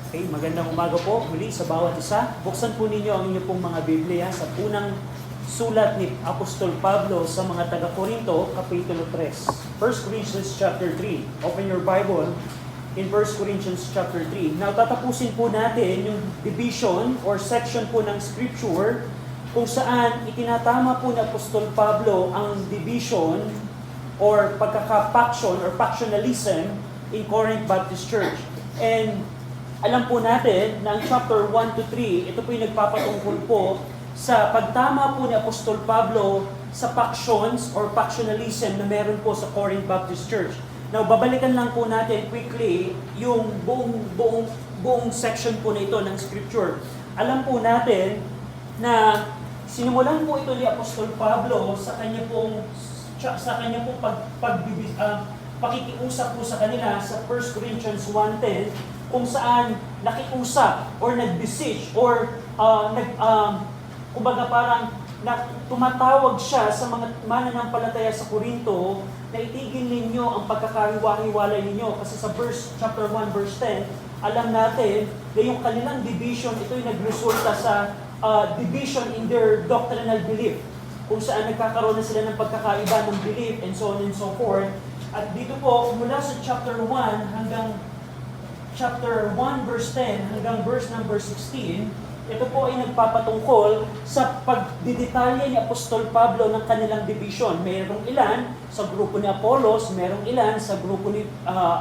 Okay, magandang umaga po muli sa bawat isa. Buksan po ninyo ang inyong pong mga Biblia sa unang sulat ni Apostol Pablo sa mga taga-Korinto, Kapitulo 3. 1 Corinthians chapter 3. Open your Bible in 1 Corinthians chapter 3. Now, tatapusin po natin yung division or section po ng Scripture kung saan itinatama po ni Apostol Pablo ang division or pagkaka-faction or factionalism in Corinth Baptist Church. And alam po natin na ang chapter 1 to 3, ito po yung nagpapatungkol po sa pagtama po ni Apostol Pablo sa factions or factionalism na meron po sa Corinth Baptist Church. Now, babalikan lang po natin quickly yung buong section po na ito ng Scripture. Alam po natin na sinimulan po ito ni Apostol Pablo sa kanya pong pakikiusap po sa kanila sa 1 Corinthians 1:10 kung saan nakiusap or nag-beseech or kumbaga parang tumatawag siya sa mga mananampalataya sa Korinto na itigil ninyo ang pagkakahiwa-hiwalay ninyo. Kasi sa chapter 1 verse 10, alam natin na yung kanilang division, ito yung nagresulta sa division in their doctrinal belief. Kung saan nagkakaroon na sila ng pagkakaiba ng belief and so on and so forth. At dito po, mula sa chapter 1 hanggang chapter 1 verse 10 hanggang verse number 16, ito po ay nagpapatungkol sa pagdidetalye ni Apostol Pablo ng kanilang division. Mayroong ilan sa grupo ni Apollos, mayroong ilan sa grupo ni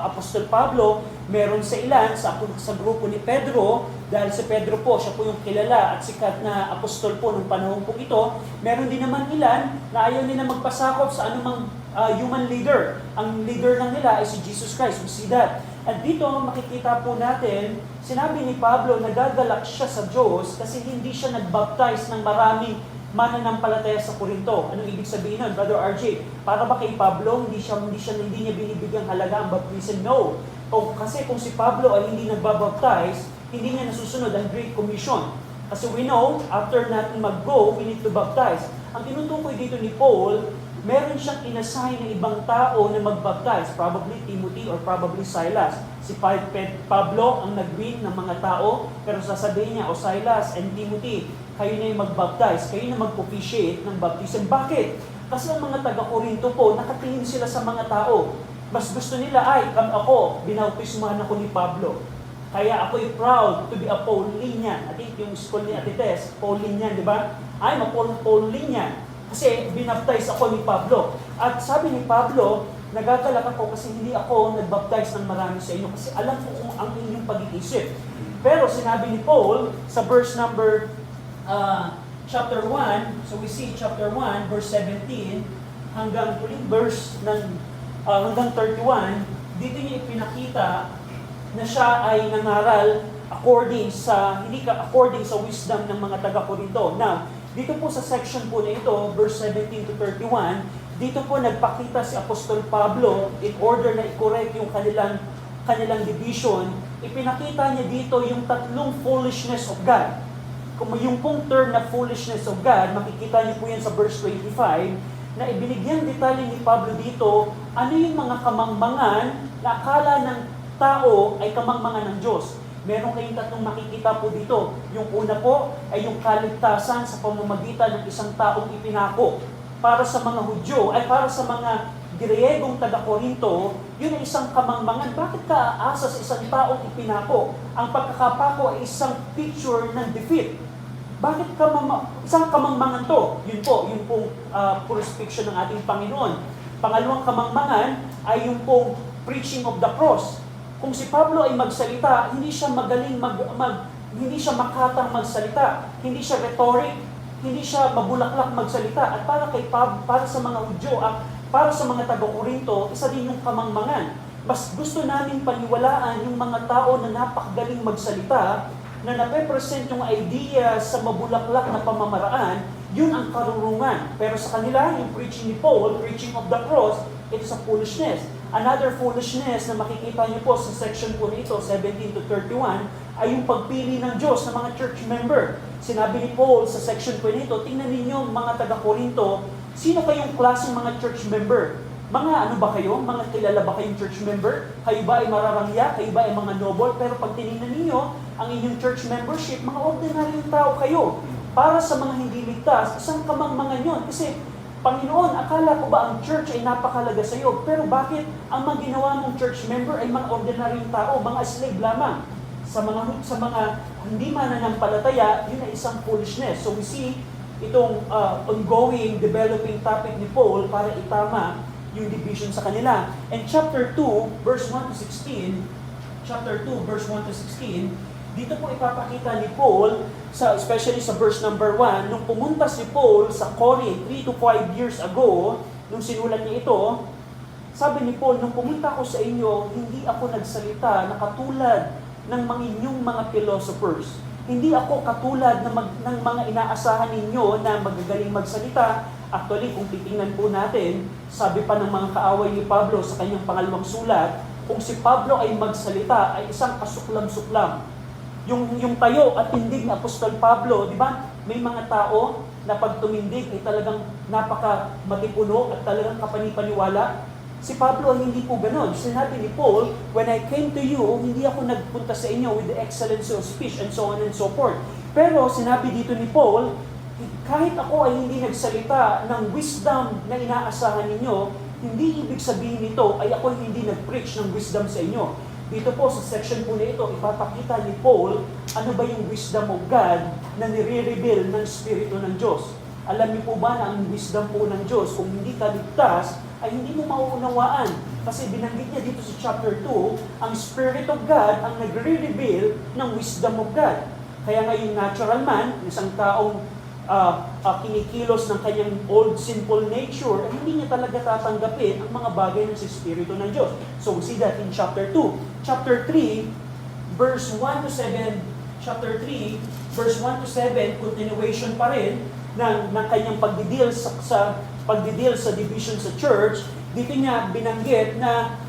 Apostol Pablo, mayroon sa ilan sa grupo ni Pedro, dahil si Pedro po, siya po yung kilala at sikat na apostol po ng panahon po ito. Meron din naman ilan na ayaw nila magpasakop sa anumang human leader. Ang leader lang nila ay si Jesus Christ. We see that. At dito makikita po natin, sinabi ni Pablo, nagagalak siya sa Diyos kasi hindi siya nagbaptize ng maraming mananampalataya sa Korinto. Anong ibig sabihin nun, Brother RJ? Para ba kay Pablo, hindi niya binibigyang halaga ang baptism? No. Kasi kung si Pablo ay hindi nagbabaptize, hindi niya nasusunod ang Great Commission. Kasi we know, after natin mag-go, we need to baptize. Ang tinutukoy dito ni Paul, meron siyang inassign na ibang tao na mag-baptize, probably Timothy or probably Silas. Si Pablo ang nag-win ng mga tao, pero sasabihin niya, Silas and Timothy, kayo na yung mag-baptize, kayo na mag-officiate ng baptism. Bakit? Kasi ang mga taga-Korinto po, nakatingin sila sa mga tao. Mas gusto nila, ako, binautismahan ako ni Pablo. Kaya ako'y proud to be a Paulinian. I think yung school ni Ate Tess, Paulinian, di ba? I'm a Paulinian. Kasi binaptize ako ni Pablo. At sabi ni Pablo, nagagalak ako kasi hindi ako nagbaptize ng marami sa inyo. Kasi alam ko kung ang inyong pag-iisip. Pero sinabi ni Paul sa verse number chapter 1, so we see chapter 1, verse 17, hanggang huling verse ng hanggang 31, dito niya ipinakita na siya ay nangaral according sa wisdom ng mga taga-Korinto. Now, dito po sa section po na ito, verse 17 to 31, dito po nagpakita si Apostol Pablo in order na i-correct yung kanilang division. Ipinakita niya dito yung tatlong foolishness of God. Kung yung pong term na foolishness of God, makikita niyo po yan sa verse 25, na ibinigyan detalye ni Pablo dito, ano yung mga kamangmangan na akala ng tao ay kamangmangan ng Diyos. Meron kayong tatlong makikita po dito. Yung una po ay yung kaligtasan sa pamamagitan ng isang taong ipinako. Para sa mga Hudyo, ay para sa mga Griegong taga-Korinto, yun ay isang kamangmangan. Bakit ka aasa sa isang taong ipinako? Ang pagkakapako ay isang picture ng defeat. Bakit isang kamangmangan to? Yun pong crucifixion ng ating Panginoon. Pangalawang kamangmangan ay yung pong preaching of the cross. Kung si Pablo ay magsalita, hindi siya magaling hindi siya makatang magsalita, hindi siya rhetoric, hindi siya mabulaklak magsalita. At para sa mga Hudyo, para sa mga taga-Korinto, isa din yung kamangmangan. Mas gusto namin paniwalaan yung mga tao na napakagaling magsalita, na nape-present yung idea sa mabulaklak na pamamaraan, yun ang karurungan. Pero sa kanila, yung preaching ni Paul, preaching of the cross, it is a foolishness. Another foolishness na makikita niyo po sa section po nito, 17 to 31, ay yung pagpili ng Diyos ng mga church member. Sinabi ni Paul sa section po nito, tingnan ninyo mga taga-Korinto, sino kayong klaseng mga church member? Mga ano ba kayo? Mga kilala ba kayong church member? Kayo ba ay mararangya? Kayo ba ay mga noble? Pero pag tinignan ninyo, ang inyong church membership, mga ordinaryong tao kayo. Para sa mga hindi ligtas, isang kamangmangan yun. Kasi, Panginoon, akala ko ba ang church ay napakalaga sa iyo? Pero bakit ang mga ginawa mong church member ay mga ordinaryong tao, mga slave lamang? Sa mga hindi mananampalataya, yun ay isang foolishness. So we see itong ongoing developing topic ni Paul para itama yung division sa kanila. And chapter 2, verse 1 to 16, chapter 2, verse 1 to 16, dito po ipapakita ni Paul, especially sa verse number 1, nung pumunta si Paul sa Corinth 3 to 5 years ago, nung sinulat niya ito, sabi ni Paul, nung pumunta ako sa inyo, hindi ako nagsalita na katulad ng inyong mga philosophers. Hindi ako katulad ng mga inaasahan ninyo na magagaling magsalita. Actually, kung titingnan po natin, sabi pa ng mga kaaway ni Pablo sa kanyang pangalawang sulat, kung si Pablo ay magsalita, ay isang kasuklam-suklam. Yung tayo at tindig na Apostol Pablo, di ba? May mga tao na pag tumindig ay talagang napaka matipuno at talagang kapanipaniwala. Si Pablo ay hindi po ganon. Sinabi ni Paul, when I came to you, hindi ako nagpunta sa inyo with the excellency of speech and so on and so forth. Pero sinabi dito ni Paul, kahit ako ay hindi nagsalita ng wisdom na inaasahan ninyo, hindi ibig sabihin nito ay ako hindi nag-preach ng wisdom sa inyo. Dito po sa section po na ito, ipapakita ni Paul ano ba yung wisdom of God na nire-reveal ng Espiritu ng Diyos. Alam niyo po ba na ang wisdom po ng Diyos, kung hindi ka ligtas, ay hindi mo mauunawaan. Kasi binanggit niya dito sa chapter 2, ang Spirit of God ang nagre-reveal ng wisdom of God. Kaya ngayon natural man, isang taong kinikilos ng kanyang old sinful nature, ay hindi niya talaga tatanggapin ang mga bagay ng Espiritu ng Diyos. So we see that in chapter 2. Chapter 3, verse 1 to 7, chapter 3, verse 1 to 7, continuation pa rin ng kanyang pagdidil sa division sa church. Dito niya binanggit na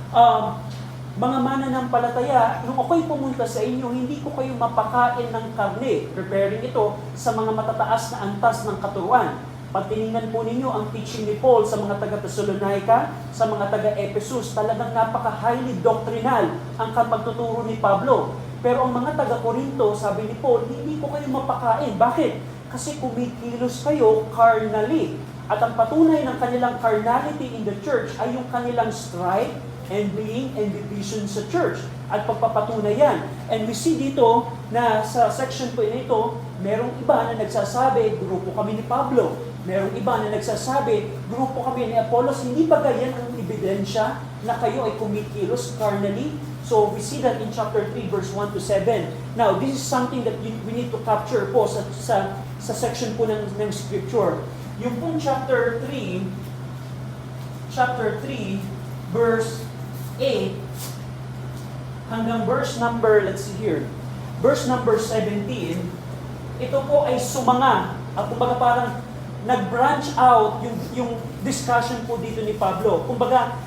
mga mananampalataya, nung ako'y pumunta sa inyo, hindi ko kayo mapakain ng karne, preparing ito sa mga matataas na antas ng katuruan. Pag tinignan po ninyo ang teaching ni Paul sa mga taga-Thessalonica, sa mga taga-Ephesus, talagang napaka-highly doctrinal ang pagtuturo ni Pablo. Pero ang mga taga-Corinto, sabi ni Paul, hindi ko kayo mapakain. Bakit? Kasi kumikilos kayo carnally. At ang patunay ng kanilang carnality in the church ay yung kanilang strife, envying, and division sa church. At pagpapatunay yan. And we see dito na sa section po na ito, merong iba na nagsasabi, grupo kami ni Pablo. Merong iba na nagsasabi, grupo kami ni Apollos. Hindi ba ganyan ang ebidensya na kayo ay kumikilos carnally? So we see that in chapter 3, verse 1 to 7. Now, this is something that we need to capture po sa section po ng scripture. Yung pong chapter 3, verse 8, hanggang verse number, let's see here, verse number 17, ito po ay sumanga. Kumbaga parang nag-branch out yung discussion po dito ni Pablo. Kumbaga,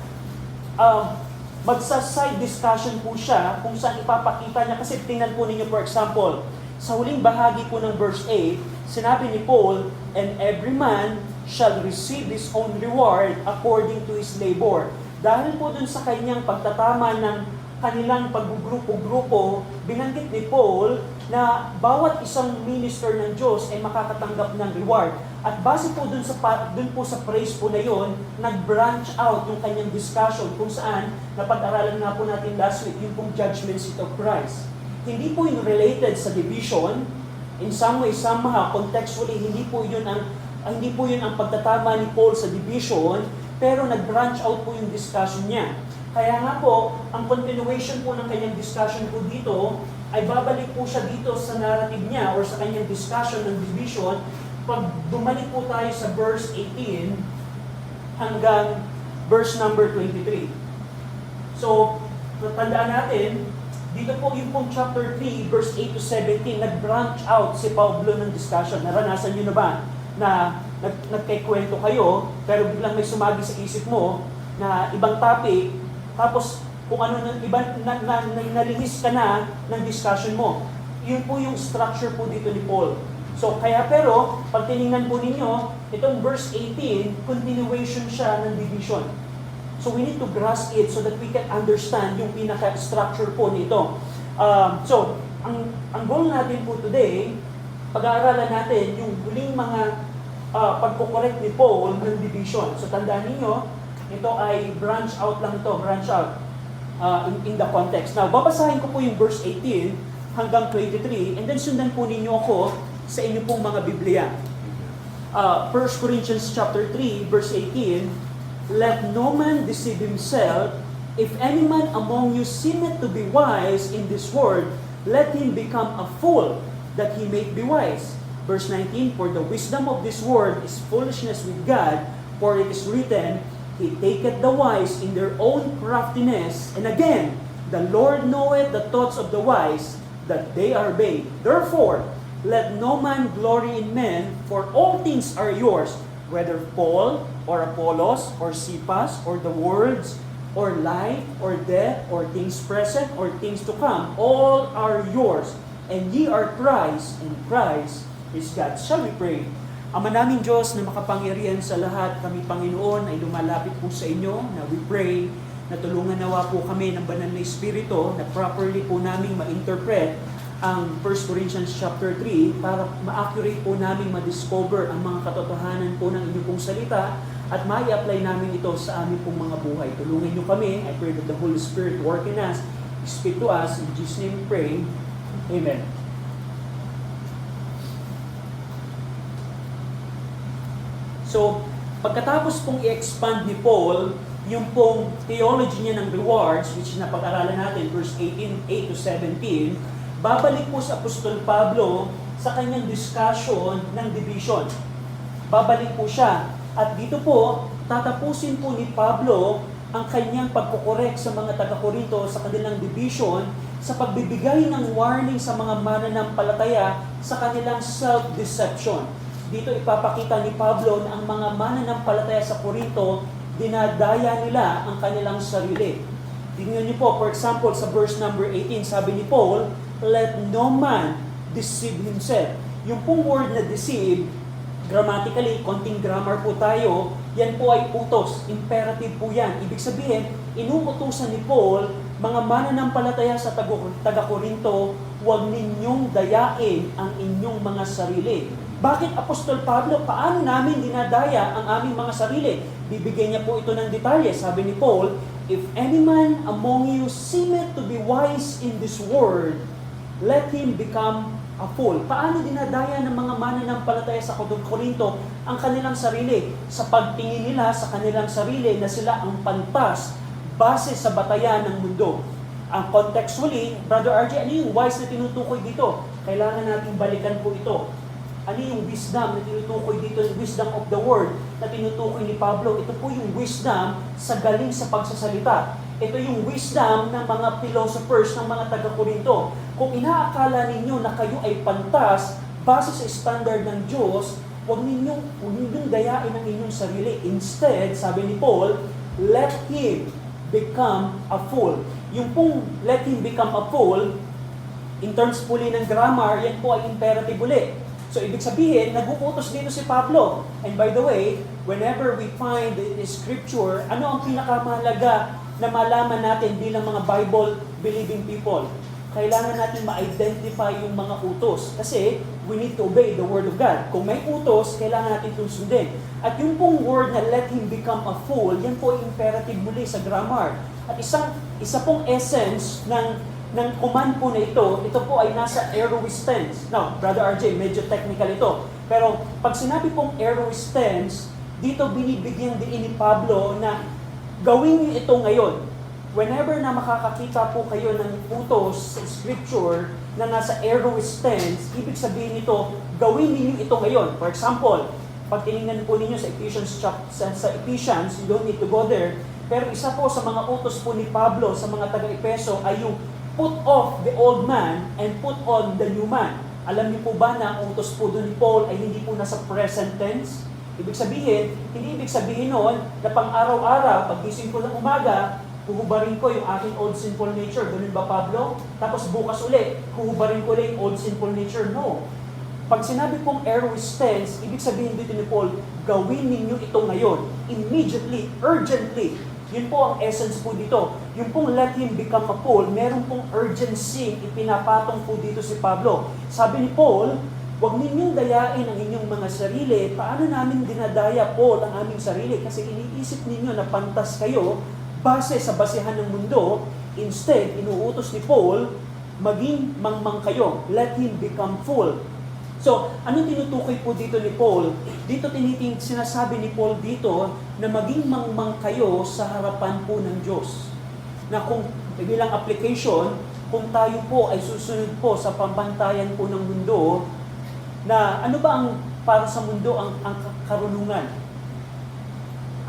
magsa-side discussion po siya kung saan ipapakita niya. Kasi tingnan po ninyo, for example, sa huling bahagi po ng verse 8, sinabi ni Paul, and every man shall receive his own reward according to his labor. Dahil po dun sa kanyang pagtatama ng kanilang paggrupo-grupo, binanggit ni Paul na bawat isang minister ng Diyos ay makakatanggap ng reward. At base po dun po sa praise po na yon, nag-branch out yung kanyang discussion kung saan napag-aralan nga po natin last week, yung pong judgment seat of Christ. Hindi po yung related sa division, in some way, somehow, contextually, hindi po yun ang pagtatama ni Paul sa division, pero nag-branch out po yung discussion niya. Kaya nga po, ang continuation po ng kanyang discussion po dito, ay babalik po siya dito sa narrative niya or sa kanyang discussion ng division, pag bumalik po tayo sa verse 18 hanggang verse number 23. So, tandaan natin, dito po yung pong chapter 3, verse 8 to 17, nag-branch out si Pablo ng discussion. Naranasan nyo na ba na nagkikwento kayo, pero biglang may sumagi sa isip mo na ibang topic, tapos kung ano nalihis ka na ng discussion mo. Yun po yung structure po dito ni Paul. So, kaya pero, pag tinignan po ninyo, itong verse 18, continuation siya ng division. So we need to grasp it so that we can understand yung pinaka-structure po nito. So, ang goal natin po today, pag-aaralan natin yung huling mga pagkukorek ni Paul ng division. So tandaan niyo, ito ay branch out lang ito, branch out in the context. Now, babasahin ko po yung verse 18 hanggang 23, and then sundan po ninyo ako sa inyo pong mga Biblia. 1 Corinthians chapter 3, verse 18, let no man deceive himself. If any man among you seemeth to be wise in this world, let him become a fool, that he may be wise. Verse 19, for the wisdom of this world is foolishness with God, for it is written, He taketh the wise in their own craftiness. And again, the Lord knoweth the thoughts of the wise, that they are vain. Therefore, let no man glory in men, for all things are yours, whether Paul, or Apollos, or Cephas, or the worlds, or life, or death, or things present, or things to come, all are yours, and ye are Christ, and Christ is God. Shall we pray? Ama naming Diyos na makapangyarihan sa lahat, kami Panginoon ay lumalapit po sa inyo, na we pray na tulungan nawa po kami ng banal na Espiritu na properly po naming ma-interpret ang 1 Corinthians chapter 3 para ma-accurate po namin ma-discover ang mga katotohanan po ng inyong pong salita at ma-apply namin ito sa aming pong mga buhay. Tulungan niyo kami. I pray that the Holy Spirit work in us, speak to us. In Jesus' name we pray. Amen. So, pagkatapos pong i-expand ni Paul yung pong theology niya ng rewards, which na pag-aralan natin, verse 18, 8 to 17, babalik po sa Apostol Pablo sa kanyang discussion ng division. Babalik po siya. At dito po, tatapusin po ni Pablo ang kanyang pagkukorek sa mga taga-Korinto sa kanilang division sa pagbibigay ng warning sa mga mananampalataya sa kanilang self-deception. Dito ipapakita ni Pablo na ang mga mananampalataya sa Korinto, dinadaya nila ang kanilang sarili. Tingnan niyo po, for example, sa verse number 18, sabi ni Paul, let no man deceive himself. Yung pong word na deceive, grammatically, konting grammar po tayo, yan po ay utos, imperative po yan. Ibig sabihin, inuutosan ni Paul, mga mananampalataya sa taga-Korinto, huwag ninyong dayain ang inyong mga sarili. Bakit Apostol Pablo, paano namin dinadaya ang aming mga sarili? Bibigyan niya po ito ng detalye. Sabi ni Paul, if any man among you seemeth to be wise in this world, let him become a fool. Paano dinadaya ng mga mananampalataya sa Korinto ang kanilang sarili? Sa pagtingin nila sa kanilang sarili na sila ang pantas base sa batayan ng mundo. Ang contextually, Brother RJ, ano yung wise na tinutukoy dito? Kailangan nating balikan po ito. Ano yung wisdom na tinutukoy dito? Yung wisdom of the word na tinutukoy ni Pablo. Ito po yung wisdom sa galing sa pagsasalita. Ito yung wisdom ng mga philosophers, ng mga taga-Korinto. Kung inaakala ninyo na kayo ay pantas, base sa standard ng Diyos, huwag ninyong dayain ang inyong sarili. Instead, sabi ni Paul, let him become a fool. Yung pong let him become a fool, in terms po ng grammar, yan po ay imperative uli. So, ibig sabihin, nag-uutos dito si Pablo. And by the way, whenever we find the scripture, ano ang pinakamahalaga na malaman natin bilang mga Bible-believing people? Kailangan natin ma-identify yung mga utos. Kasi, we need to obey the Word of God. Kung may utos, kailangan natin itong sundin. At yung pong word na let him become a fool, yan po ay imperative muli sa grammar. At isa pong essence ng command po na ito po ay nasa aorist tense. Now, Brother RJ, medyo technical ito. Pero pag sinabi pong aorist tense, dito binibigyan din ni Pablo na gawin niyo ito ngayon. Whenever na makakakita po kayo ng utos sa Scripture na nasa aorist tense, ibig sabihin nito, gawin niyo ito ngayon. For example, pag tinignan po ninyo sa Ephesians, you don't need to go there, pero isa po sa mga utos po ni Pablo sa mga taga-Epeso ay yung put off the old man and put on the new man. Alam niyo po ba na ang utos po doon ni Paul ay hindi po nasa present tense? Hindi ibig sabihin noon na pang araw-araw, pag gising ko ng umaga, huhubarin ko yung aking old sinful nature. Ganun ba, Pablo? Tapos bukas uli, huhubarin ko ulit yung old sinful nature. No. Pag sinabi pong aorist tense, ibig sabihin dito ni Paul, gawin ninyo ito ngayon. Immediately, urgently. Yun po ang essence po dito. Yung pong let him become a Paul, meron pong urgency, ipinapatong po dito si Pablo. Sabi ni Paul, huwag ninyong dayain ang inyong mga sarili. Paano namin dinadaya, Paul, ang aming sarili? Kasi iniisip ninyo na pantas kayo base sa basihan ng mundo. Instead, inuutos ni Paul, maging mangmang kayo. Let him become full. So, anong tinutukoy po dito ni Paul? Dito sinasabi ni Paul dito na maging mangmang kayo sa harapan po ng Diyos. Na kung bilang application, kung tayo po ay susunod po sa pambantayan po ng mundo, na ano ba ang para sa mundo ang karunungan?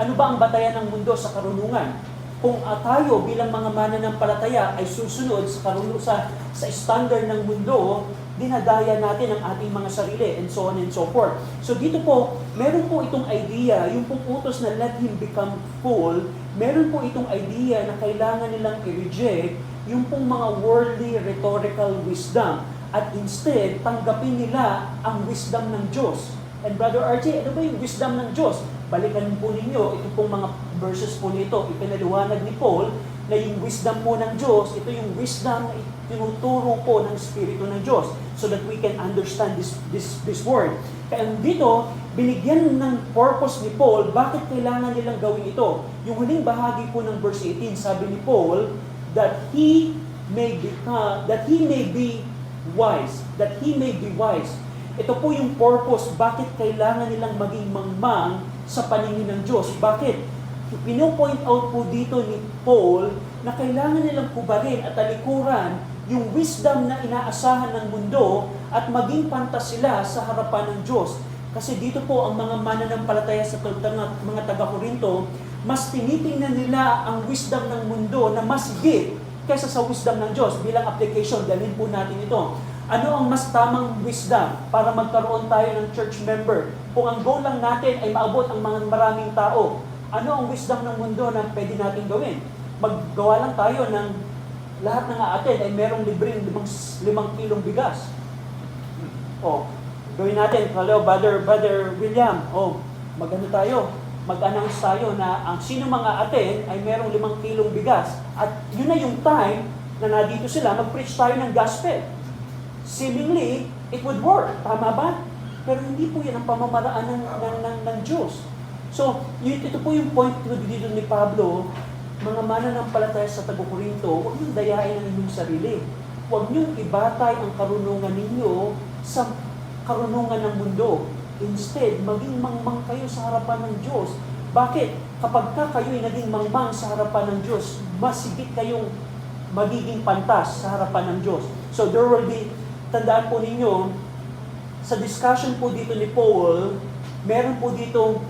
Ano ba ang batayan ng mundo sa karunungan? Kung tayo bilang mga mananampalataya ay susunod sa standard ng mundo, dinadaya natin ang ating mga sarili and so on and so forth. So dito po, meron po itong idea, yung pong utos na let him become full, meron po itong idea na kailangan nilang i-reject yung pong mga worldly rhetorical wisdom at instead tanggapin nila ang wisdom ng Diyos. And Brother RJ, ano ba yung wisdom ng Diyos? Balikan po ninyo, ito pong mga verses po nito, ipinaliwanag ni Paul na yung wisdom po ng Diyos, ito yung wisdom na tinuturo po ng Espiritu ng Diyos so that we can understand this word. Kaya dito, binigyan ng purpose ni Paul, bakit kailangan nilang gawin ito? Yung huling bahagi po ng verse 18, sabi ni Paul, that he may be wise. That he may be wise. Ito po yung purpose, bakit kailangan nilang maging mangmang sa paningin ng Diyos. Bakit? Pino-point out po dito ni Paul na kailangan nilang kubarin at talikuran yung wisdom na inaasahan ng mundo at maging pantas sila sa harapan ng Diyos. Kasi dito po ang mga mananampalataya sa mga taga-Korinto, mas tinitingnan nila ang wisdom ng mundo na mas higit kaysa sa wisdom ng Diyos. Bilang application, dalhin po natin ito. Ano ang mas tamang wisdom para magkaroon tayo ng church member? Kung ang goal lang natin ay maabot ang mga maraming tao, ano ang wisdom ng mundo na pwede natin gawin? Maggawa lang tayo ng lahat ng aatin ay merong libreng 5 kilong bigas. Gawin natin, hello, Brother William, mag-ano tayo? Mag-announce tayo na ang sino mga atin ay merong 5 kilong bigas. At yun na yung time na nandito sila, mag-preach tayo ng gospel. Seemingly, it would work. Tama ba? Pero hindi po yan ang pamamaraan ng Diyos. So, ito po yung point dito ni Pablo, mga mananampalataya sa taga-Korinto, huwag niyong dayain ang inyong sarili. Huwag niyong ibatay ang karunungan ninyo sa karunungan ng mundo. Instead, maging mangmang kayo sa harapan ng Diyos. Bakit? Kapag kayo'y naging mangmang sa harapan ng Diyos, mas higit kayong magiging pantas sa harapan ng Diyos. So, there will be, tandaan po ninyo, sa discussion po dito ni Paul, meron po dito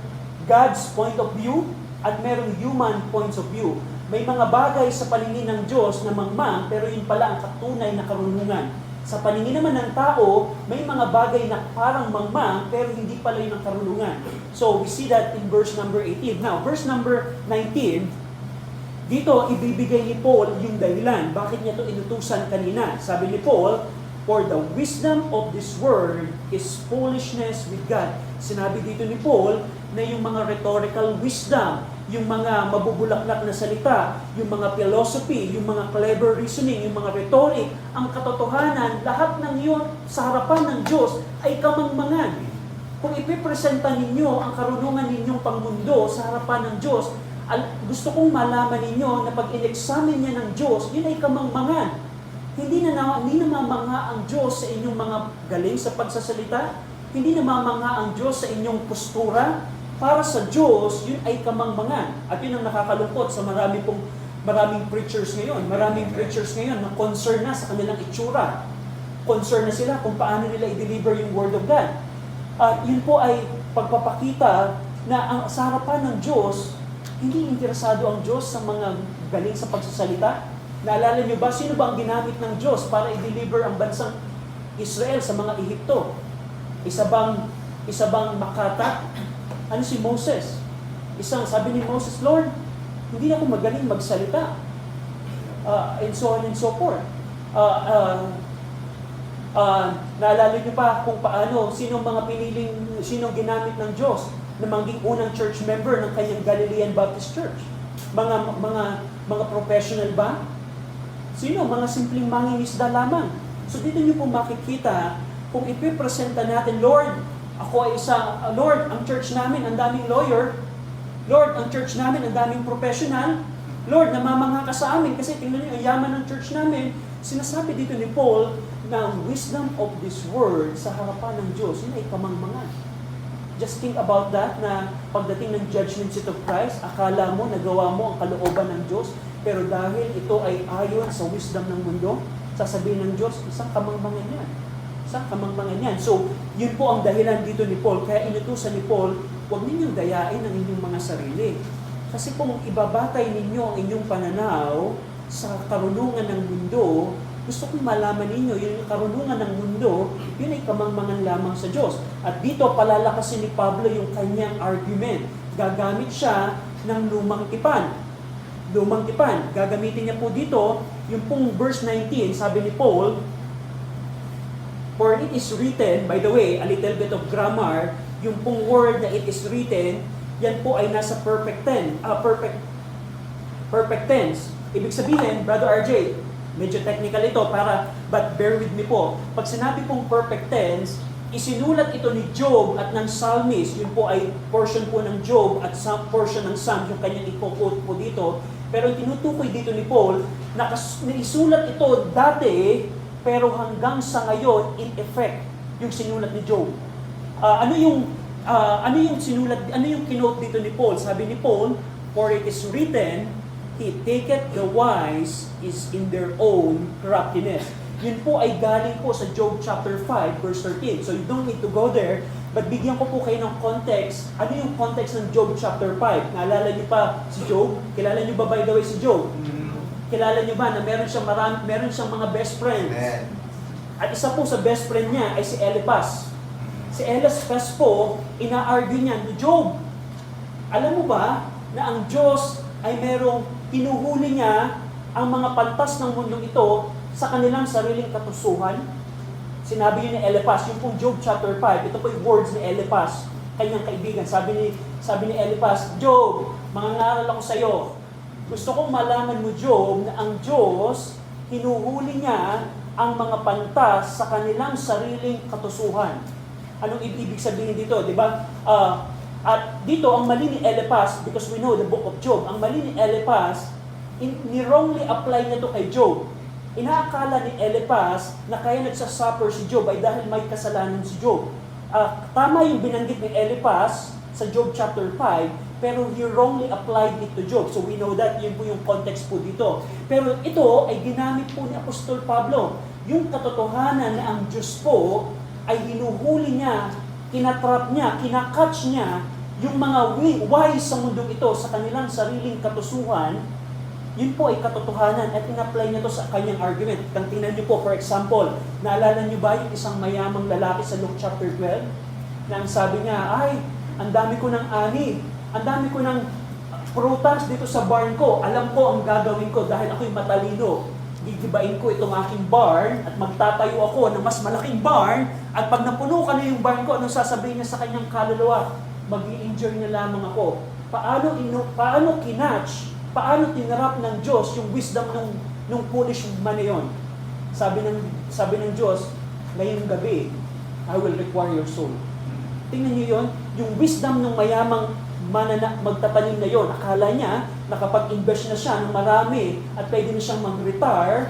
God's point of view at merong human points of view. May mga bagay sa paningin ng Diyos na mangmang, pero yun pala ang katunay na karunungan. Sa paningin naman ng tao, may mga bagay na parang mangmang, pero hindi pala yun ang karunungan. So, we see that in verse number 18. Now, verse number 19, dito ibibigay ni Paul yung dahilan. Bakit niya ito inutusan kanina? Sabi ni Paul, for the wisdom of this world is foolishness with God. Sinabi dito ni Paul na yung mga rhetorical wisdom, yung mga mabubulaklak na salita, yung mga philosophy, yung mga clever reasoning, yung mga rhetoric, ang katotohanan, lahat ng yun sa harapan ng Diyos ay kamangmangan. Kung ipipresenta ninyo ang karunungan ninyong pangmundo sa harapan ng Diyos, gusto kong malaman ninyo na pag in-examine niya ng Diyos, yun ay kamangmangan. Hindi namamanga ang Diyos sa inyong mga galing sa pagsasalita, hindi namamanga ang Diyos sa inyong postura. Para sa Diyos, yun ay kamangmangan. At yun ang nakakalungkot sa maraming preachers ngayon. Maraming preachers ngayon na concern na sa kanilang itsura. Concern na sila kung paano nila i-deliver yung Word of God. At yun po ay pagpapakita na sa harapan ng Diyos, hindi interesado ang Diyos sa mga galing sa pagsasalita. Naalala niyo ba, sino ba ang ginamit ng Diyos para i-deliver ang bansang Israel sa mga Ehipto? Isa bang makata? Ano si Moses? Sabi ni Moses, Lord, hindi ako magaling magsalita. And so on and so forth. Naalala niyo pa kung paano, sino ginamit ng Diyos na maging unang church member ng kanyang Galilean Baptist Church? Mga professional ba? Sino? Mga simpleng mangingisda lamang. So dito niyo po makikita, kung ipipresenta natin, Lord, ako ay Lord, ang church namin, ang daming lawyer. Lord, ang church namin, ang daming professional. Lord, namamangha ka sa amin kasi tingnan niyo, ang yaman ng church namin. Sinasabi dito ni Paul na ang wisdom of this world sa harapan ng Diyos, yun ay kamangmangan. Just think about that, na pagdating ng judgment seat of Christ, akala mo, nagawa mo ang kalooban ng Diyos, pero dahil ito ay ayon sa wisdom ng mundo, sasabihin ng Diyos, isang kamangmangan yan. Isang kamangmangan yan. So, yun po ang dahilan dito ni Paul. Kaya inutusan ni Paul, huwag ninyong dayain ang inyong mga sarili. Kasi kung ibabatay ninyo ang inyong pananaw sa karunungan ng mundo, gusto kong malaman ninyo, yung karunungan ng mundo, yun ay kamangmangan lamang sa Diyos. At dito, palalakasin ni Pablo yung kanyang argument. Gagamit siya ng lumang tipan. Lumang tipan. Gagamitin niya po dito, yung pong verse 19, sabi ni Paul, for it is written, by the way, a little bit of grammar, yung pong word na it is written, yan po ay nasa perfect tense. Ibig sabihin, Brother RJ, medyo technical ito, but bear with me po. Pag sinabi pong perfect tense, isinulat ito ni Job at ng Psalmist, yun po ay portion po ng Job at portion ng Psalms, yung kanyang i-quote po dito. Pero tinutukoy dito ni Paul, na isulat ito dati, pero hanggang sa ngayon, in effect, yung sinulat ni Job. Ano yung kinote dito ni Paul? Sabi ni Paul, for it is written, He taketh the wise is in their own craftiness. Yun po ay galing po sa Job chapter 5, verse 13. So you don't need to go there, but bigyan ko po kayo ng context. Ano yung context ng Job chapter 5? Naalala niyo pa si Job? Kilala niyo ba by the way si Job? Kilala niyo ba na meron siyang mga best friends? At isa po sa best friend niya ay si Eliphaz. Si Eliphaz po, ina-argue niya ni Job. Alam mo ba na ang Diyos ay merong pinuhuli niya ang mga pantas ng mundong ito sa kanilang sariling katusuhan? Sinabi yun ni Eliphaz, yung pong Job chapter 5, ito po yung words ni Eliphaz, kanyang kaibigan. Sabi ni Eliphaz, Job, mangangaral ako sa iyo. Gusto kong malaman mo, Job, na ang Diyos, hinuhuli niya ang mga pantas sa kanilang sariling katusuhan. Anong ibig sabihin dito, di ba? At dito, ang mali ni Eliphaz, because we know the book of Job, ang mali ni Eliphaz, ni-wrongly apply niya to kay Job. Inaakala ni Eliphaz na kaya nagsasuffer si Job ay dahil may kasalanan si Job. Tama yung binanggit ni Eliphaz sa Job chapter 5, pero he wrongly applied it to Job. So we know that, yun po yung context po dito. Pero ito ay ginamit po ni Apostol Pablo. Yung katotohanan na ang Diyos po ay hinuhuli niya, kinatrap niya, kinakatch niya yung mga wise sa mundong ito sa kanilang sariling katusuhan, yun po ay katotohanan at in-apply niya to sa kanyang argument. Tingnan niyo po, for example, naalala niyo ba yung isang mayamang lalaki sa Luke chapter 12? Na ang sabi niya, ay, ang dami ko ng ani, ang dami ko ng prutas dito sa barn ko, alam ko ang gagawin ko dahil ako'y matalino. Gigibain ko itong aking barn at magtatayo ako ng mas malaking barn at pag napuno ka na yung barn ko, anong sasabihin niya sa kanyang kaluluwa? Mag-i-enjoy na lamang ako. Paano kinatch, paano tinarap ng Diyos yung wisdom ng foolish man na yun? Sabi ng Diyos, ngayong gabi, I will require your soul. Tingnan niyo yun, yung wisdom ng mayamang magtatanim na yon. Akala niya, nakapag-invest na siya ng marami at pwede na siyang mag-retire,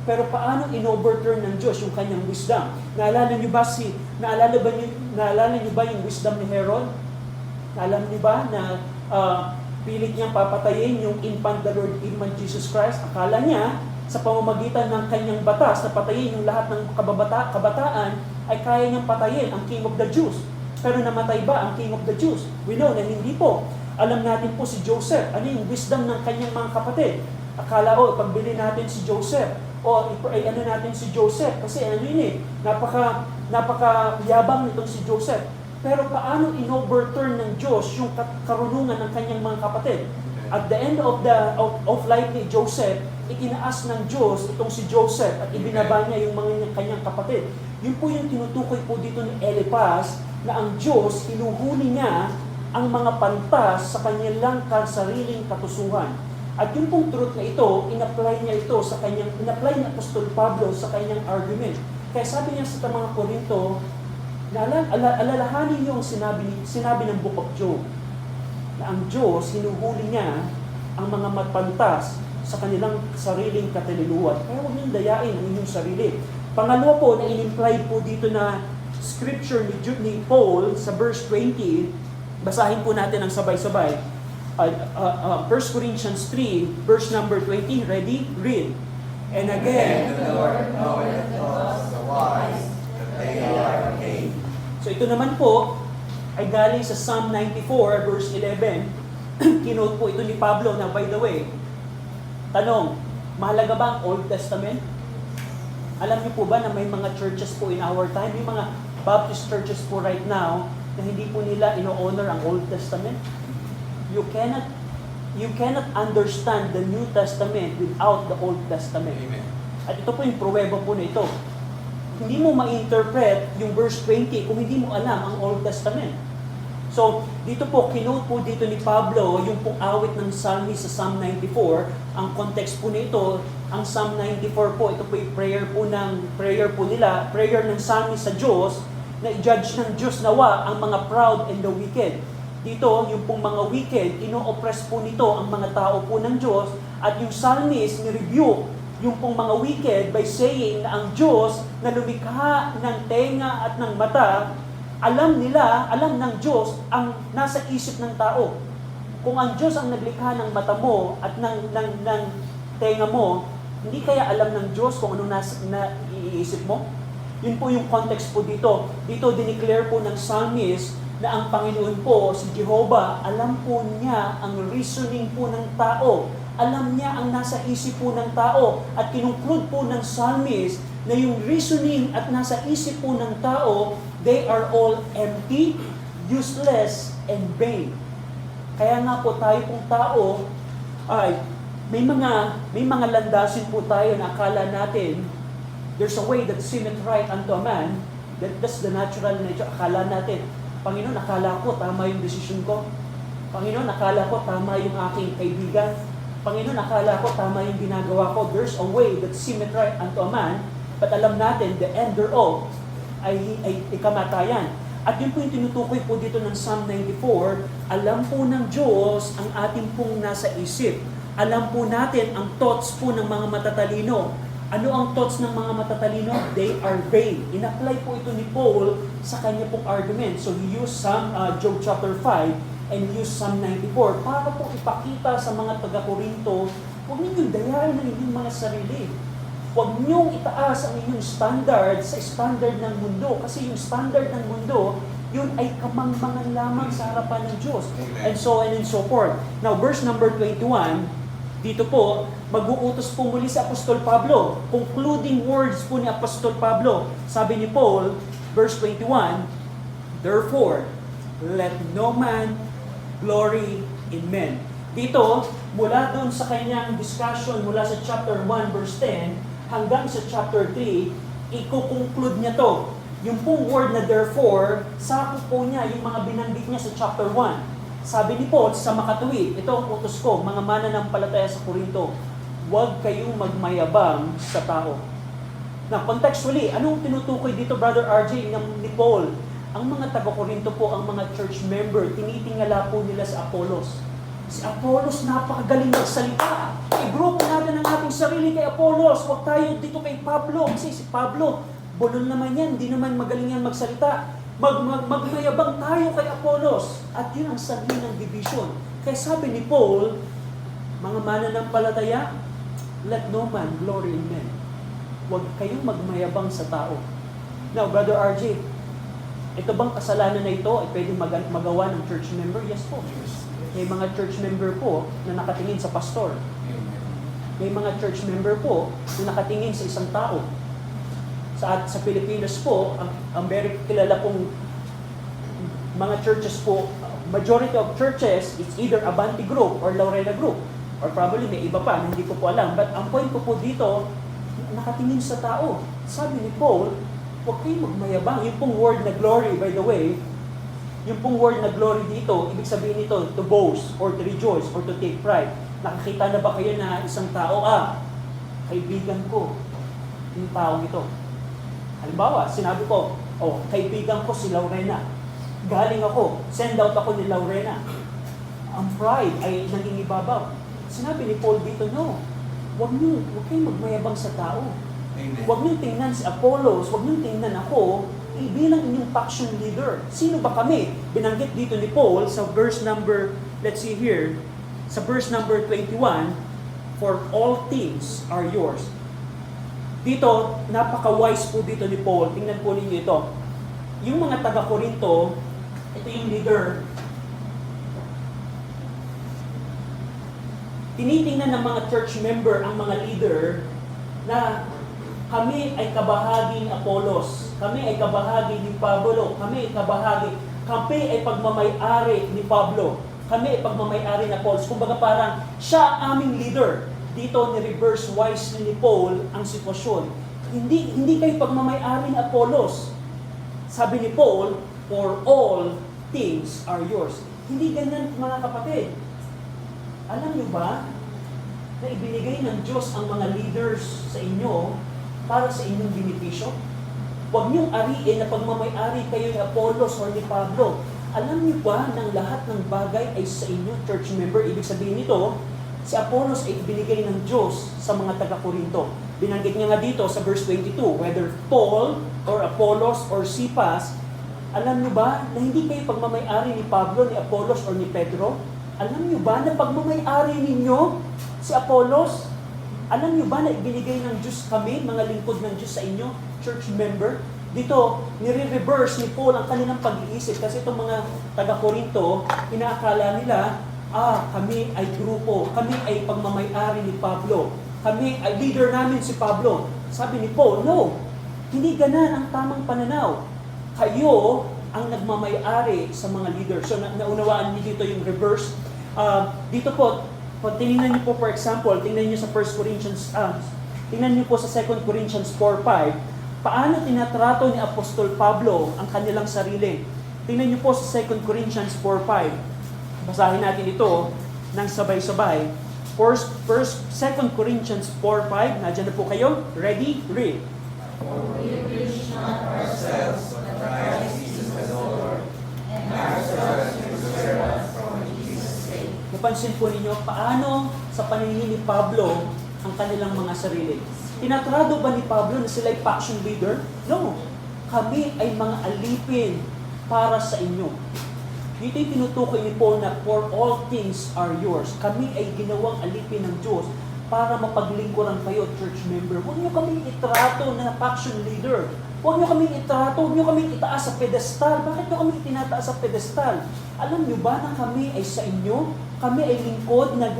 pero paano in-overturn ng Diyos yung kanyang wisdom? Naalala niyo ba yung wisdom ni Herod? Naalala niyo ba na pilit niyang papatayin yung infant, the Lord, infant Jesus Christ? Akala niya, sa pamamagitan ng kanyang batas na patayin yung lahat ng kabataan, ay kaya niyang patayin ang King of the Jews. Pero namatay ba ang King of the Jews? We know na hindi po. Alam natin po si Joseph. Ano yung wisdom ng kanyang mga kapatid? Akala, pagbili natin si Joseph. Ano natin si Joseph? Kasi ano yun napaka-yabang nitong si Joseph. Pero paano in-overturn ng Diyos yung karunungan ng kanyang mga kapatid? At the end of life ni Joseph, itinaas ng Diyos itong si Joseph at ibinaba niya yung mga kanyang kapatid. Yun po yung tinutukoy po dito ni Eliphaz, na ang Diyos, hinuhuli niya ang mga pantas sa kanilang sariling katusuhan. At yung pong truth na ito, in-apply ni Apostol Pablo sa kanyang argument. Kaya sabi niya sa mga Korinto, alalahanin niyo ang sinabi ng Book of Job, na ang Diyos, hinuhuli niya ang mga matpantas sa kanilang sariling katalinuhan. Kaya huwag niyong dayain ang inyong sarili. Pangalawa po, na in-imply po dito na scripture ni Paul sa verse 20, basahin po natin ang sabay-sabay. 1 Corinthians 3, verse number 20, ready? Read. And again, the Lord knoweth the wise that they are vain. So ito naman po, ay galing sa Psalm 94, verse 11. Kinote po ito ni Pablo na, by the way, tanong, mahalaga ba ang Old Testament? Alam niyo po ba na may mga churches po in our time, may mga Baptist churches po right now, na hindi po nila ino-honor ang Old Testament? You cannot understand the New Testament without the Old Testament. Amen. At ito po yung pruweba po na ito. Hindi mo ma-interpret yung verse 20 kung hindi mo alam ang Old Testament. So, dito po, kinote po dito ni Pablo yung pong awit ng psalmist sa Psalm 94. Ang context po nito, ang Psalm 94 po, ito po yung prayer ng psalmist sa Diyos, na i-judge ng Diyos nawa ang mga proud and the wicked. Dito, yung pong mga wicked, ino-oppress po nito ang mga tao po ng Diyos, at yung psalmist ni-rebuke yung pong mga wicked by saying na ang Diyos na lumikha ng tenga at ng mata, alam ng Diyos ang nasa isip ng tao. Kung ang Diyos ang naglikha ng mata mo at ng tenga mo, hindi kaya alam ng Diyos kung ano na iisip mo? Yun po yung context po dito. Dito dineclare po ng psalmist na ang Panginoon po, si Jehovah, alam po niya ang reasoning po ng tao. Alam niya ang nasa isip po ng tao. At kinunclude po ng psalmist na yung reasoning at nasa isip po ng tao, they are all empty, useless, and vain. Kaya nga po tayo pong tao, ay may mga landasin po tayo na akala natin, there's a way that seemeth right unto a man, that's the natural nature. Akala natin, Panginoon, akala ko tama yung desisyon ko. Panginoon, akala ko tama yung aking kaibigan. Panginoon, akala ko tama yung ginagawa ko. There's a way that seemeth right unto a man, but alam natin, the end thereof ay kamatayan. At yun po yung tinutukoy po dito ng Psalm 94, alam po ng Diyos ang ating pong nasa isip. Alam po natin ang thoughts po ng mga matatalino. Ano ang thoughts ng mga matatalino? They are vain. In-apply po ito ni Paul sa kanya pong argument. So he used Job chapter 5 and used Psalm 94 para po ipakita sa mga taga-Korinto, huwag ninyong dayain ang inyong mga sarili. Huwag niyong itaas ang inyong standard sa standard ng mundo. Kasi yung standard ng mundo, yun ay kamangmangan lamang sa harapan ng Diyos. And so on and so forth. Now, verse number 21, dito po, mag-uutos po muli si Apostol Pablo. Concluding words po ni Apostol Pablo. Sabi ni Paul, verse 21, therefore, let no man glory in men. Dito, mula doon sa kanyang discussion, mula sa chapter 1, verse 10, hanggang sa chapter 3, iko-conclude niya to. Yung pong word na therefore, sakop po niya yung mga binanggit niya sa chapter 1. Sabi ni Paul sa makatuwid, ito ang utos ko, mga mananampalataya sa Korinto, huwag kayong magmayabang sa tao. Na contextually, anong tinutukoy dito, Brother RJ, ni Paul? Ang mga taga-Korinto po, ang mga church member, tinitingala po nila sa Apollos. Si Apollos napakagaling magsalita. I-grupo natin ang ating sarili kay Apollos. Huwag tayo dito kay Pablo. Kasi si Pablo, bulol naman yan, hindi naman magaling yan magsalita. Magmayabang tayo kay Apollos. At yun ang sabi ng division. Kaya sabi ni Paul, mga mananampalataya, let no man glory in men. Huwag kayong magmayabang sa tao. Now, Brother RJ, ito bang kasalanan na ito ay pwedeng magawa ng church member? Yes po. May mga church member po na nakatingin sa pastor. May mga church member po na nakatingin sa isang tao. Sa Pilipinas po, ang very kilala pong mga churches po, majority of churches, it's either Abante Group or Laurela Group. Or probably may iba pa, hindi ko po alam. But ang point ko po dito, nakatingin sa tao. Sabi ni Paul, huwag kayong magmayabang. Yung pong word na glory, by the way, yung pong word na glory dito, ibig sabihin nito, to boast, or to rejoice, or to take pride. Nakakita na ba kayo na isang tao, kaibigan ko, yung taong ito. Halimbawa, sinabi ko, kaibigan ko si Laurena. Galing ako, send out ako ni Laurena. Ang pride ay naging ibabaw. Sinabi ni Paul dito, no, huwag kayong magmayabang sa tao. Amen. Huwag niyong tingnan si Apollos, huwag niyong tingnan ako, bilang inyong faction leader. Sino ba kami? Binanggit dito ni Paul sa verse number, let's see here, sa verse number 21, for all things are yours. Dito, napaka-wise po dito ni Paul. Tingnan po ninyo ito. Yung mga taga-Korinto, ito yung leader. Tinitingnan ng mga church member ang mga leader na kami ay kabahagi ni Apollos, kami ay kabahagi ni Pablo, kami ay pagmamay-ari ni Pablo, kami ay pagmamay-ari ni Apollos. Kumbaga parang siya ang aming leader. Dito ni-reverse wisely ni Paul ang sitwasyon. Hindi kayo pagmamay-ari ni Apollos. Sabi ni Paul, for all things are yours. Hindi ganyan, mga kapatid. Alam niyo ba na ibinigay ng Diyos ang mga leaders sa inyo para sa inyong benepisyo? Huwag niyong ariin na pagmamay-ari kayo ni Apollos or ni Pablo. Alam niyo ba na lahat ng bagay ay sa inyo, church member? Ibig sabihin nito, si Apollos ay ibinigay ng Diyos sa mga taga-Korinto. Binanggit niya nga dito sa verse 22, whether Paul or Apollos or Cephas, alam niyo ba na hindi kayo pagmamay-ari ni Pablo, ni Apollos or ni Pedro? Alam niyo ba na pagmamay-ari ninyo si Apollos? Alam niyo ba na ibinigay ng Diyos kami, mga lingkod ng Diyos sa inyo, church member? Dito, nire-reverse ni Paul ang kanilang pag-iisip kasi itong mga taga-Korinto, inaakala nila, kami ay grupo, kami ay pagmamay-ari ni Pablo, kami ay leader namin si Pablo. Sabi ni Paul, no, hindi ganan ang tamang pananaw. Kayo ang nagmamay-ari sa mga leader. So, naunawaan niyo dito yung reverse. Dito po, pag tinignan niyo po, for example, tingnan niyo sa 1 Corinthians, tingnan niyo po sa 2 Corinthians 4:5, paano tinatrato ni Apostol Pablo ang kanilang sarili. Tingnan niyo po sa 2 Corinthians 4:5. Basahin natin ito ng sabay-sabay. 2 Corinthians 4:5, nandiyan na po kayo. Ready? Read. Ourselves, but Christ Jesus the Lord, and ourselves to serve from Jesus' sake. Napansin po ninyo, paano sa paningin ni Pablo ang kanilang mga sarili. Tinatrado ba ni Pablo na sila ay faction leader? No. Kami ay mga alipin para sa inyo. Dito yung tinutukoy ni Paul na for all things are yours. Kami ay ginawang alipin ng Diyos para mapaglingkuran kayo, church member. Huwag niyo kami itrato na faction leader. Huwag niyo kami itrato, huwag niyo kami itaas sa pedestal. Bakit niyo kami itinataas sa pedestal? Alam niyo ba na kami ay sa inyo? Kami ay lingkod na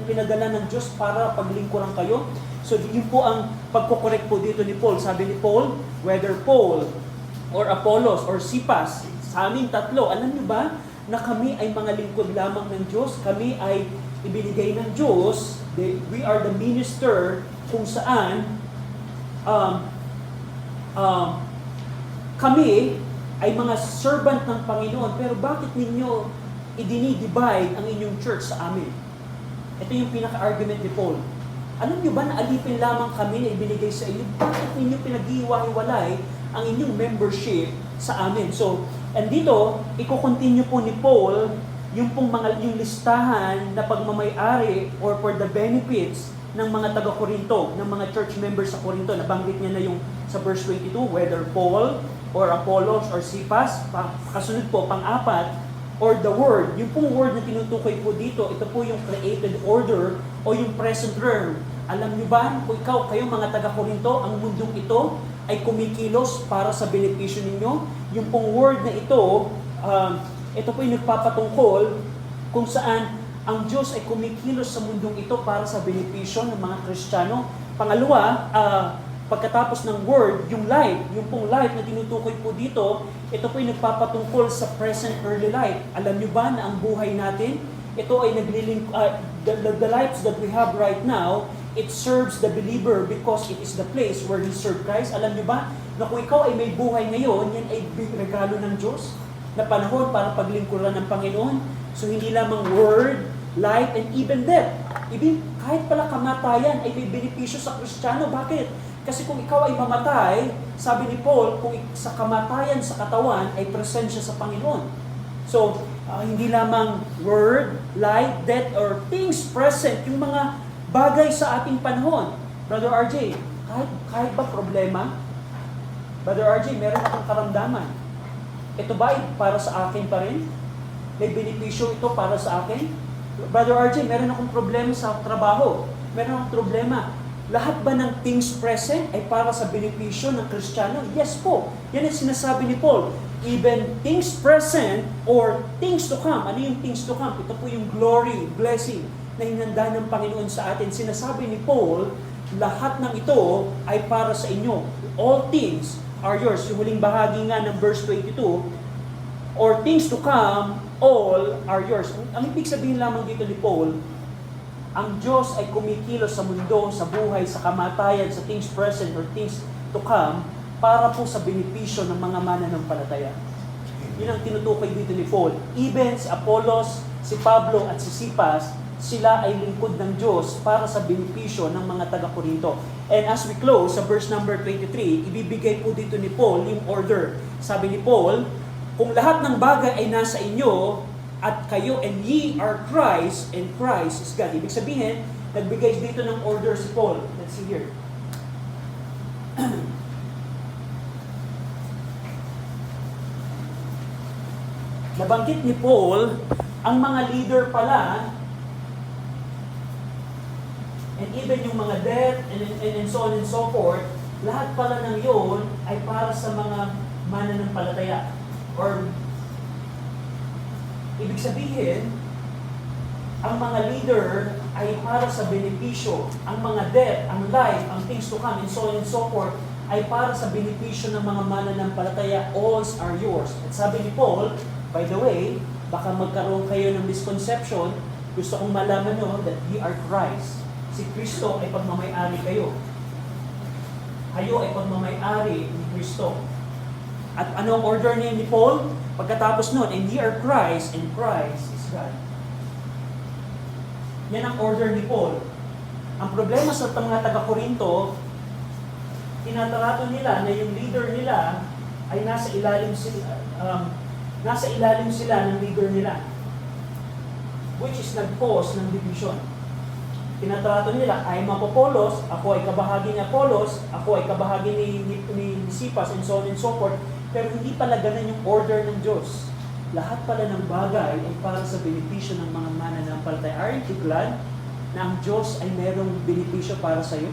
pinadala ng Diyos para paglingkuran kayo. So yun po ang pagkokorek po dito ni Paul. Sabi ni Paul, whether Paul or Apollos or Cephas, sa aming tatlo, alam niyo ba na kami ay mga lingkod lamang ng Diyos? Kami ay ibinigay ng Diyos. We are the minister kung saan kami ay mga servant ng Panginoon. Pero bakit ninyo idinidivide ang inyong church sa amin? Ito yung pinaka-argument ni Paul. Alam niyo ba na alipin lamang kami na ibinigay sa inyo? Bakit ninyo pinag-iwalay ang inyong membership sa amin? So, and dito, i-continue po ni Paul yung listahan na pagmamay-ari or for the benefits ng mga taga-Korinto, ng mga church members sa Korinto. Nabanggit niya na yung sa verse 22, whether Paul or Apollos or Cephas, kasunod po, pang-apat, or the word. Yung pong word na tinutukoy po dito, ito po yung created order o yung present term. Alam niyo ba, kung kayo mga taga-Korinto, ang mundong ito ay kumikilos para sa benepisyo ninyo. Yung pong word na ito, ito po yung nagpapatungkol kung saan ang Diyos ay kumikilos sa mundong ito para sa benepisyo ng mga Kristiyano. Pangalawa, pagkatapos ng word, yung life, yung pong life na tinutukoy po dito, ito po yung nagpapatungkol sa present early life. Alam niyo ba na ang buhay natin, ito ay the lives that we have right now, it serves the believer because it is the place where he served Christ. Alam niyo ba na kung ikaw ay may buhay ngayon, yan ay regalo ng Diyos na panahon para paglingkuran ng Panginoon. So hindi lamang word, life, and even death. Even kahit pala kamatayan ay may benepisyo sa Kristiyano. Bakit? Kasi kung ikaw ay mamatay, sabi ni Paul, kung sa kamatayan sa katawan ay presensya sa Panginoon. So, hindi lamang word, life, death, or things present, yung mga bagay sa ating panahon. Brother RJ, kahit ba problema? Brother RJ, meron akong karamdaman. Ito ba ay para sa akin pa rin? May benepisyo ito para sa akin? Brother RJ, meron akong problema sa trabaho. Meron akong problema. Lahat ba ng things present ay para sa benepisyo ng Kristiyano? Yes po. Yan ang sinasabi ni Paul. Even things present or things to come. Ano yung things to come? Ito po yung glory, blessing na hinanda ng Panginoon sa atin. Sinasabi ni Paul, lahat ng ito ay para sa inyo. All things are yours. Yung huling bahagi nga ng verse 22, or things to come, all are yours. Ang ibig sabihin lamang dito ni Paul, ang Diyos ay kumikilos sa mundo, sa buhay, sa kamatayan, sa things present or things to come, para po sa benepisyo ng mga mananampalataya. Yun ang tinutukoy dito ni Paul. Even si Apollos, si Pablo at si Sipas, sila ay lingkod ng Diyos para sa benepisyo ng mga taga-Korinto. And as we close sa verse number 23, ibibigay po dito ni Paul yung order. Sabi ni Paul, kung lahat ng bagay ay nasa inyo, at kayo and ye are Christ, and Christ is God. Ibig sabihin, nagbigay dito ng order si Paul. Let's see here. Nabanggit ni Paul, ang mga leader pala, and even yung mga death, and so on and so forth, lahat pala ng yun ay para sa mga mananampalataya. Or ibig sabihin, ang mga leader ay para sa benepisyo. Ang mga death, ang life, ang things to come, and so on and so forth, ay para sa benepisyo ng mga mananampalataya. All are yours. At sabi ni Paul, by the way, baka magkaroon kayo ng misconception, gusto kong malaman nyo that ye are Christ. Si Kristo ay pagmamay-ari kayo. Kayo ay pagmamay-ari ni Kristo. At ano ang order niya ni Paul? Pagkatapos nun, and ye are Christ, and Christ is God. Yan ang order ni Paul. Ang problema sa mga taga-Korinto, tinatarato nila na yung leader nila ay nasa ilalim sila ng leader nila, which is nag-cause ng division. Tinatrato nila, I'm Apollos, ako ay kabahagi ni Apollos, ako ay kabahagi ni Sipas, and so on and so forth. Pero hindi pala ganun yung order ng Diyos. Lahat pala ng bagay ay para sa benepisyo ng mga mananampalataya. Aren't you glad na ang Diyos ay merong benepisyo para sa iyo?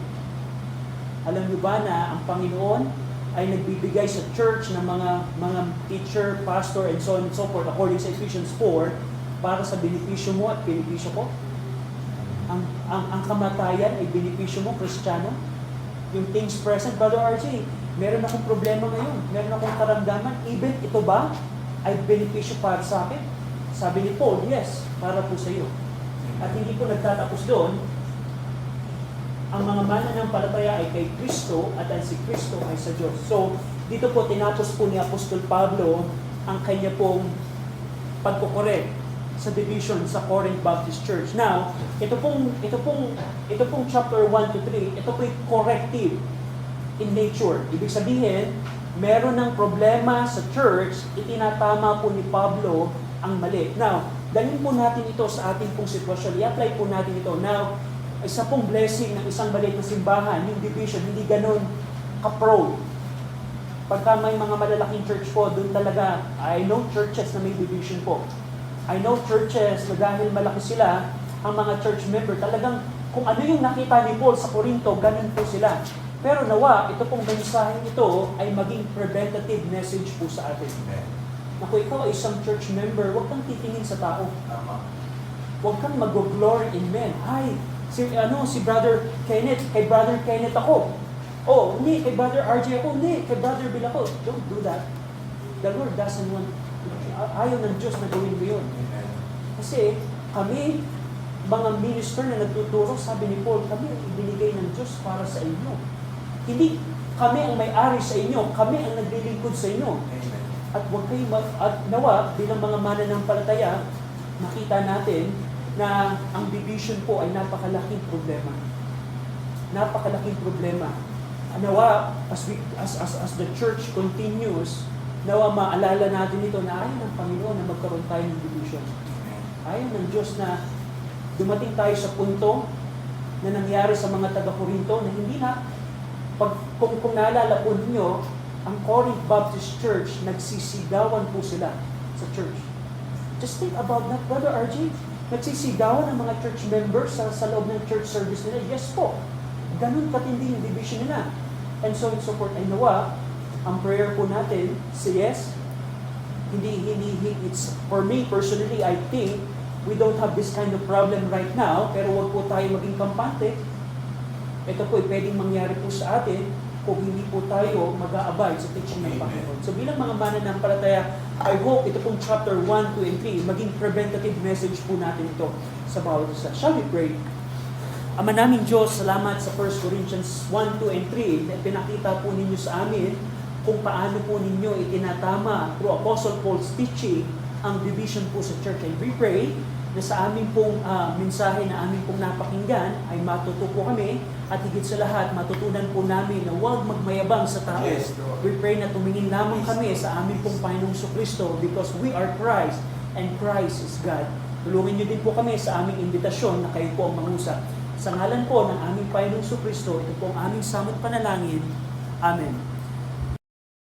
Alam niyo ba na ang Panginoon ay nagbibigay sa church ng mga teacher, pastor, and so on and so forth, according sa Ephesians 4, para sa benepisyo mo at benepisyo ko? Ang kamatayan ay benepisyo mo, Kristiyano? Yung things present, Brother RJ, meron akong problema ngayon, meron akong karamdaman, even ito ba ay benepisyo para sa akin? Sabi ni Paul, yes, para po sa iyo. At hindi po nagtatapos doon, ang mga mananampalataya ay kay Kristo at ang si Kristo ay sa Diyos. So, dito po tinapos po ni Apostol Pablo ang kanya pong pagkukorek sa division sa Corinth Baptist Church. Now, ito pong chapter 1 to 3, ito po yung corrective in nature. Ibig sabihin, meron ng problema sa church, itinatama po ni Pablo ang mali. Now, dalhin po natin ito sa ating pong sitwasyon. I-apply po natin ito. Now, isa pong blessing ng isang maliit na simbahan, yung division, hindi ganun ka-pro. Pagka may mga malalaking church po, doon talaga, I know churches na may division po. I know churches na dahil malaki sila, ang mga church member, talagang kung ano yung nakita ni Paul sa Corinto, ganun po sila. Pero nawa, ito pong mensaheng ito ay maging preventative message po sa atin. Naku, ikaw ay isang church member, huwag kang titingin sa tao. Huwag kang mag-glory in men. Ay, si Brother Kenneth, kay Brother Kenneth ako. Oh, hindi, kay Brother RJ ako. Hindi, kay Brother Bill ako. Don't do that. The Lord doesn't want, ayaw ng Diyos na gawin mo yun. Kasi kami, mga minister na nagtuturo, sabi ni Paul, kami ang ibinigay ng Diyos para sa inyo. Hindi kami ang may-ari sa inyo, kami ang naglilingkod sa inyo. At huwag kayo, at nawa, bilang mga mananampalataya, makita natin na ang division po ay napakalaking problema. Napakalaking problema. Nawa, as the church continues, nawa maalala natin ito na ayaw ng Panginoon na magkaroon tayo ng division. Ayaw ng Diyos na dumating tayo sa punto na nangyari sa mga taga-Corinto na hindi na, kung naalala po ninyo, ang Corinth Baptist Church, nagsisigawan po sila sa church. Just think about that, Brother RJ. Nagsisigawan ang mga church members sa loob ng church service nila. Yes po. Ganun katindi yung division nila. And so on and so forth. And nawa, ang prayer po natin, yes, it's, for me personally, I think, we don't have this kind of problem right now, pero wag po tayo maging kampante. Ito po ay pwedeng mangyari po sa atin kung hindi po tayo mag-aabide sa teaching ng Panginoon. So bilang mga mananampalataya, I hope ito pong chapter 1, 2, and 3, maging preventative message po natin ito sa bawat isa. Shall we pray? Ama naming Diyos, salamat sa 1 Corinthians 1, 2, and 3 na pinakita po ninyo sa amin kung paano po ninyo itinatama through Apostle Paul's teaching ang division po sa church. And we pray na sa aming pong mensahe na aming pong napakinggan ay matuto po kami at higit sa lahat matutunan po namin na huwag magmayabang sa tao. Yes, We pray na tumingin lamang kami sa aming pong Panginoong Kristo because we are Christ and Christ is God. Tulungan niyo din po kami sa aming imbitasyon na kayo po ang mangusap. Sa ngalan po ng aming Panginoong Kristo, ito po ang aming samot panalangin. Amen.